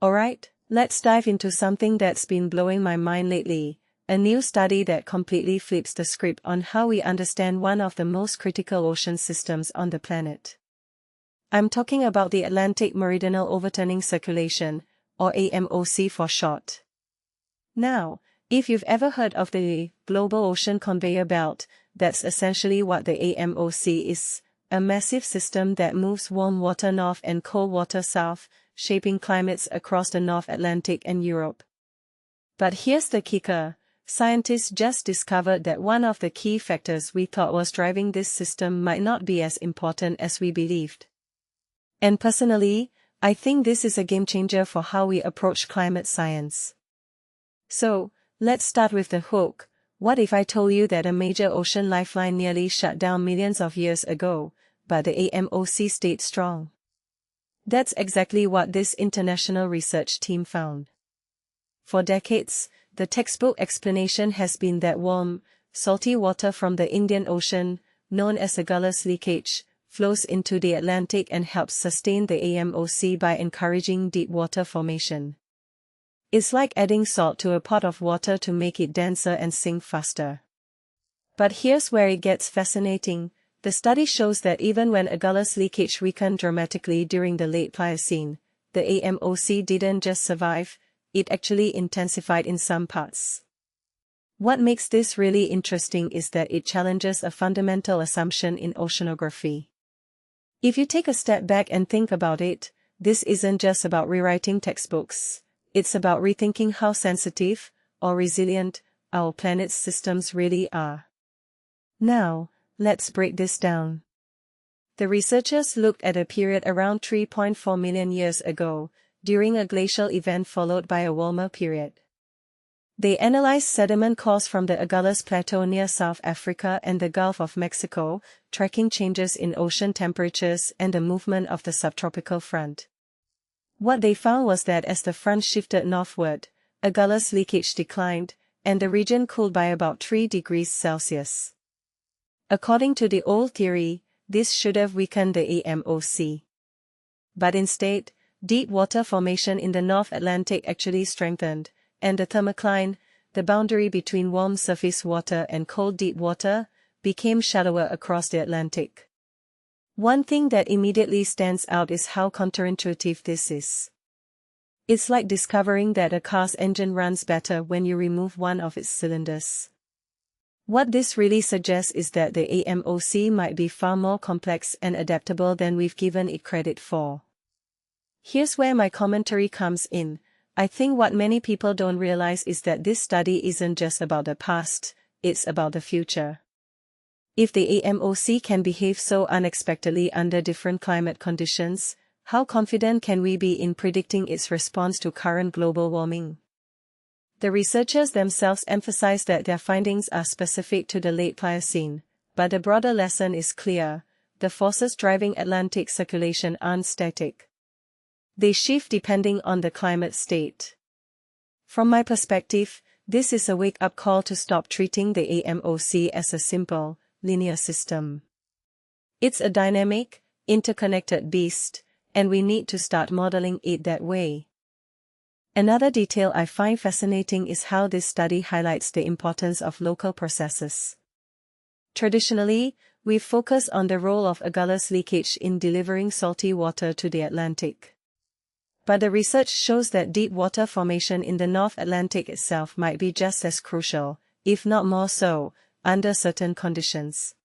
Alright, let's dive into something that's been blowing my mind lately, a new study that completely flips the script on how we understand one of the most critical ocean systems on the planet. I'm talking about the Atlantic Meridional Overturning Circulation, or AMOC for short. Now, if you've ever heard of the global ocean conveyor belt, that's essentially what the AMOC is, a massive system that moves warm water north and cold water south, shaping climates across the North Atlantic and Europe. But here's the kicker. Scientists just discovered that one of the key factors we thought was driving this system might not be as important as we believed. And personally, I think this is a game changer for how we approach climate science. So, let's start with the hook. What if I told you that a major ocean lifeline nearly shut down millions of years ago, but the AMOC stayed strong? That's exactly what this international research team found. For decades, the textbook explanation has been that warm, salty water from the Indian Ocean, known as Agulhas leakage, flows into the Atlantic and helps sustain the AMOC by encouraging deep water formation. It's like adding salt to a pot of water to make it denser and sink faster. But here's where it gets fascinating. The study shows that even when Agulhas leakage weakened dramatically during the late Pliocene, the AMOC didn't just survive, it actually intensified in some parts. What makes this really interesting is that it challenges a fundamental assumption in oceanography. If you take a step back and think about it, this isn't just about rewriting textbooks, it's about rethinking how sensitive, or resilient, our planet's systems really are. Now, let's break this down. The researchers looked at a period around 3.4 million years ago, during a glacial event followed by a warmer period. They analyzed sediment cores from the Agulhas Plateau near South Africa and the Gulf of Mexico, tracking changes in ocean temperatures and the movement of the subtropical front. What they found was that as the front shifted northward, Agulhas leakage declined, and the region cooled by about 3 degrees Celsius. According to the old theory, this should have weakened the AMOC. But instead, deep water formation in the North Atlantic actually strengthened, and the thermocline, the boundary between warm surface water and cold deep water, became shallower across the Atlantic. One thing that immediately stands out is how counterintuitive this is. It's like discovering that a car's engine runs better when you remove one of its cylinders. What this really suggests is that the AMOC might be far more complex and adaptable than we've given it credit for. Here's where my commentary comes in. I think what many people don't realize is that this study isn't just about the past, it's about the future. If the AMOC can behave so unexpectedly under different climate conditions, how confident can we be in predicting its response to current global warming? The researchers themselves emphasize that their findings are specific to the late Pliocene, but the broader lesson is clear: the forces driving Atlantic circulation aren't static. They shift depending on the climate state. From my perspective, this is a wake-up call to stop treating the AMOC as a simple, linear system. It's a dynamic, interconnected beast, and we need to start modeling it that way. Another detail I find fascinating is how this study highlights the importance of local processes. Traditionally, we've focused on the role of Agulhas leakage in delivering salty water to the Atlantic. But the research shows that deep water formation in the North Atlantic itself might be just as crucial, if not more so, under certain conditions.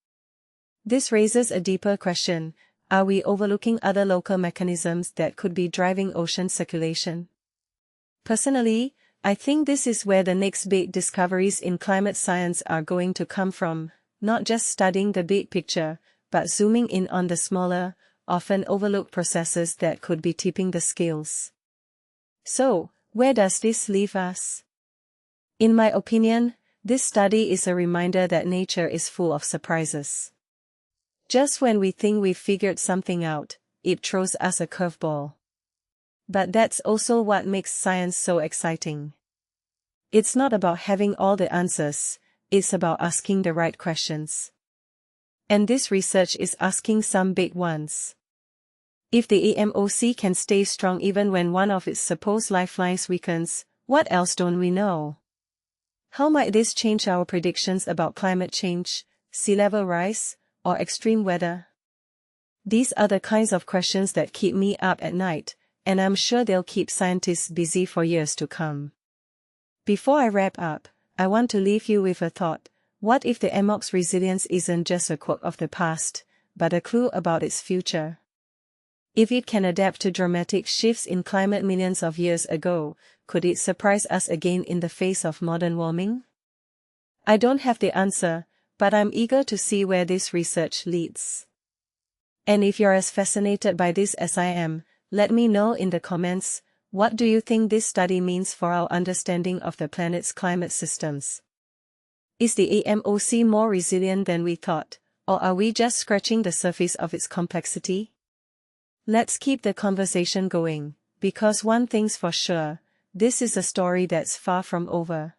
This raises a deeper question: are we overlooking other local mechanisms that could be driving ocean circulation? Personally, I think this is where the next big discoveries in climate science are going to come from, not just studying the big picture, but zooming in on the smaller, often overlooked processes that could be tipping the scales. So, where does this leave us? In my opinion, this study is a reminder that nature is full of surprises. Just when we think we've figured something out, it throws us a curveball. But that's also what makes science so exciting. It's not about having all the answers, it's about asking the right questions. And this research is asking some big ones. If the AMOC can stay strong even when one of its supposed lifelines weakens, what else don't we know? How might this change our predictions about climate change, sea level rise, or extreme weather? These are the kinds of questions that keep me up at night, and I'm sure they'll keep scientists busy for years to come. Before I wrap up, I want to leave you with a thought. What if the AMOC's resilience isn't just a quirk of the past, but a clue about its future? If it can adapt to dramatic shifts in climate millions of years ago, could it surprise us again in the face of modern warming? I don't have the answer, but I'm eager to see where this research leads. And if you're as fascinated by this as I am, let me know in the comments. What do you think this study means for our understanding of the planet's climate systems? Is the AMOC more resilient than we thought, or are we just scratching the surface of its complexity? Let's keep the conversation going, because one thing's for sure, this is a story that's far from over.